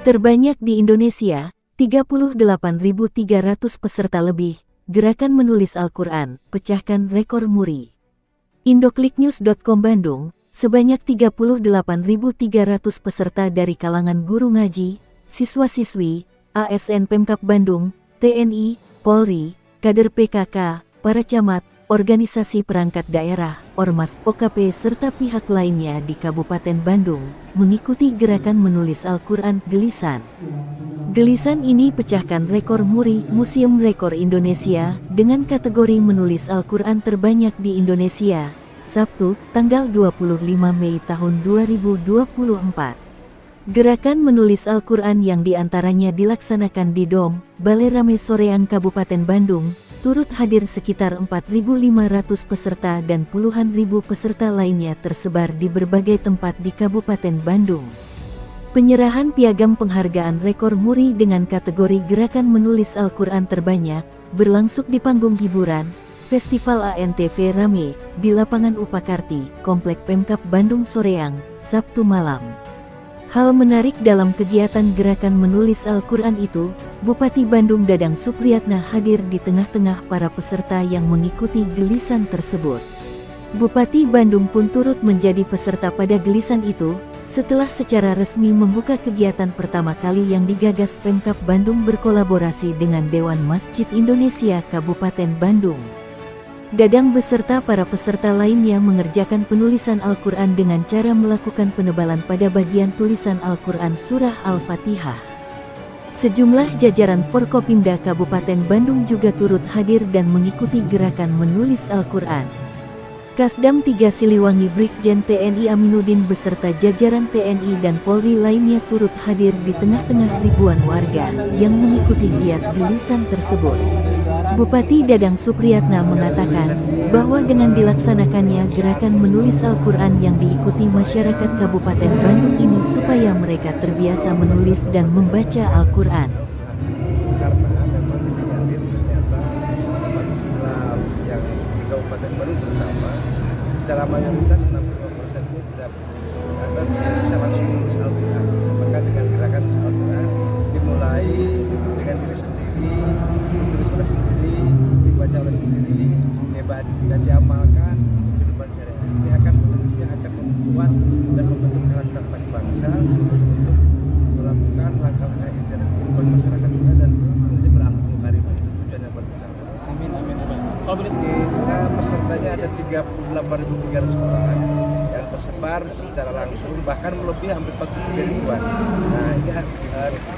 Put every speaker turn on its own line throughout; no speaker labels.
Terbanyak di Indonesia, 38.300 peserta lebih, gerakan menulis Al-Quran, pecahkan rekor muri. Indokliknews.com Bandung, sebanyak 38.300 peserta dari kalangan guru ngaji, siswa-siswi, ASN Pemkab Bandung, TNI, Polri, kader PKK, para camat, organisasi perangkat daerah, ormas, OKP serta pihak lainnya di Kabupaten Bandung, mengikuti gerakan menulis Al-Quran Gelisan. Gelisan ini pecahkan rekor muri Museum Rekor Indonesia dengan kategori menulis Al-Quran terbanyak di Indonesia, Sabtu, tanggal 25 Mei tahun 2024. Gerakan menulis Al-Quran yang diantaranya dilaksanakan di Dom, Balai Rame Soreang Kabupaten Bandung, turut hadir sekitar 4.500 peserta dan puluhan ribu peserta lainnya tersebar di berbagai tempat di Kabupaten Bandung. Penyerahan piagam penghargaan rekor muri dengan kategori gerakan menulis Al-Quran terbanyak, berlangsung di panggung hiburan, Festival ANTV Rame, di Lapangan Upakarti, Komplek Pemkab Bandung Soreang, Sabtu malam. Hal menarik dalam kegiatan gerakan menulis Al-Quran itu, Bupati Bandung Dadang Supriyatna hadir di tengah-tengah para peserta yang mengikuti gelisan tersebut. Bupati Bandung pun turut menjadi peserta pada gelisan itu, setelah secara resmi membuka kegiatan pertama kali yang digagas Pemkab Bandung berkolaborasi dengan Dewan Masjid Indonesia Kabupaten Bandung. Dadang beserta para peserta lainnya mengerjakan penulisan Al-Quran dengan cara melakukan penebalan pada bagian tulisan Al-Quran Surah Al-Fatihah. Sejumlah jajaran Forkopimda Kabupaten Bandung juga turut hadir dan mengikuti gerakan menulis Al-Quran. Kasdam 3 Siliwangi Brigjen TNI Aminuddin beserta jajaran TNI dan Polri lainnya turut hadir di tengah-tengah ribuan warga yang mengikuti giat gelisan tersebut. Bupati Dadang Supriyatna mengatakan bahwa dengan dilaksanakannya gerakan menulis Al-Quran yang diikuti masyarakat Kabupaten Bandung ini supaya mereka terbiasa menulis dan membaca Al-Quran.
Karena memang disinyalir ternyata umat Islam yang di Kabupaten Bandung terutama secara mayoritas 65%-nya tidak bisa langsung menulis Al-Quran. Maka dengan gerakan Al-Quran dimulai dengan diri sendiri, ditulis oleh sendiri, dibaca oleh sendiri, dibaca dan diamalkan kehidupan sehari-hari. Ini tentunya akan membuat dan membentuk karakter bangsa untuk melakukan langkah-langkah interaktif bagi masyarakat kita dan tentunya berakhlak karimah. Itu tujuannya buat kita.
Amin.
Kita pesertanya ada 38.300 orang yang tersebar secara langsung, bahkan melebihi hampir 43 ribuan. Nah, ini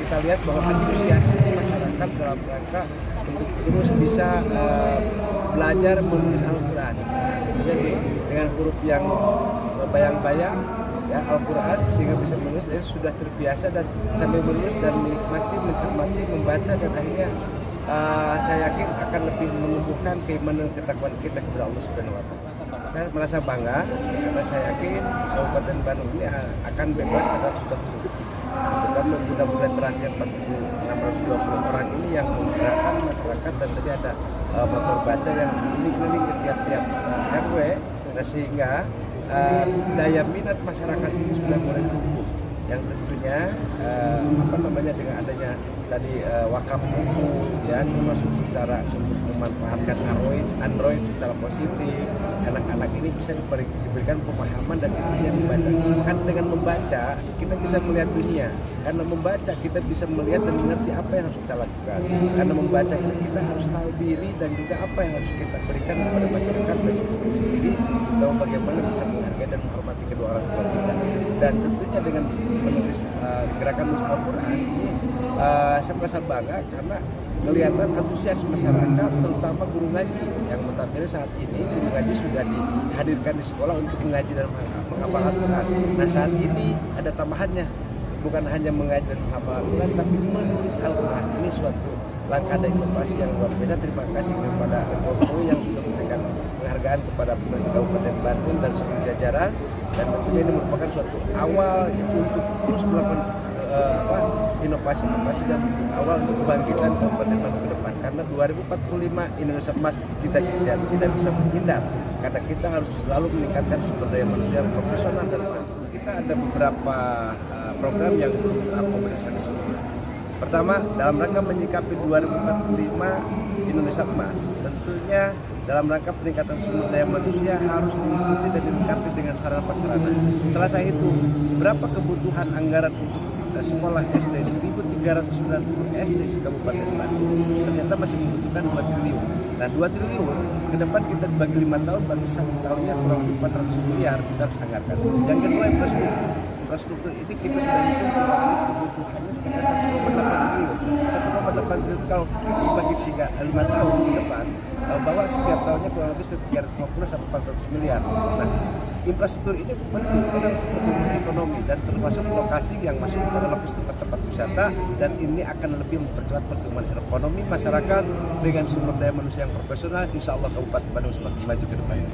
kita lihat bahwa antusiasme masyarakat dalam rangka untuk terus bisa belajar menulis Al-Quran. Jadi dengan huruf yang bayang-bayang ya Al-Quran sehingga bisa menulis, dan sudah terbiasa dan sambil menulis dan menikmati, mencermati, membaca, dan akhirnya saya yakin akan lebih menumbuhkan keimanan ketakwaan kita kepada Allah Subhanahu wa Ta'ala. Saya merasa bangga karena saya yakin Kabupaten Bandung ini akan bebas dari buta-buta. Terutama mudah-mudahan terhasil 4.620 orang ini yang menggerakkan masyarakat, dan tadi ada motor baca yang keliling ke tiap-tiap RW, sehingga daya minat masyarakat ini sudah mulai tumbuh. Yang tentunya dengan adanya tadi wakaf buku ya, termasuk cara untuk memanfaatkan Android secara positif, anak-anak ini bisa diberikan pemahaman dan ilmunya membaca. Kan dengan membaca kita bisa melihat dunia, karena membaca kita bisa melihat dan mengerti apa yang harus kita lakukan. Karena membaca ini kita harus tahu diri dan juga apa yang harus kita berikan kepada masyarakat dan diri sendiri, terutama bagaimana bisa menghargai dan menghormati kedua orang tua kita. Dan tentunya dengan menulis gerakan menulis Al-Quran ini saya merasa bangga karena kelihatan antusias masyarakat, terutama guru ngaji yang notabene saat ini guru ngaji sudah dihadirkan di sekolah untuk mengaji dan menghafal Al-Quran. Nah, saat ini ada tambahannya, bukan hanya mengaji dan menghafal Al-Quran, tapi menulis Al-Quran. Ini suatu langkah dan inovasi yang luar biasa. Terima kasih kepada Ketua Polri yang sudah memberikan penghargaan kepada pemerintah Kabupaten Bandung dan seluruh jajaran, dan tentunya ini merupakan suatu awal untuk terus melakukan inovasi dan awal untuk kebangkitan Kabupaten Bandung ke depan. Karena 2045 Indonesia Emas kita tidak bisa menghindar, karena kita harus selalu meningkatkan sumber daya manusia yang profesional dan kita ada beberapa program yang terakomodasi semua. Pertama, dalam rangka menyikapi 2045 Indonesia Emas, tentunya dalam rangka peningkatan sumber daya manusia harus diikuti dan dilengkapi dengan sarana prasarana. Salah satu itu, berapa kebutuhan anggaran untuk sekolah SD 1.390 SD di Kabupaten Bandung, ternyata masih membutuhkan 2 triliun. Nah, 2 triliun ke depan kita bagi 5 tahun, bagi 1 tahunnya kurang lebih 400 miliar kita harus anggarkan. Yang kedua, infrastruktur ini kita sudah hitung kurang lebih kebutuhannya sekitar 1,8 triliun. 1,8 triliun kalau kita bagi 5 tahun ke depan, bahwa setiap tahunnya kurang lebih 350 sampai 400 miliar. Nah, infrastruktur ini penting untuk pertumbuhan ekonomi dan termasuk lokasi yang masuk pada logistik tempat wisata, dan ini akan lebih mempercepat pertumbuhan ekonomi masyarakat dengan sumber daya manusia yang profesional. Insya Allah Kabupaten Bandung semakin maju ke depannya.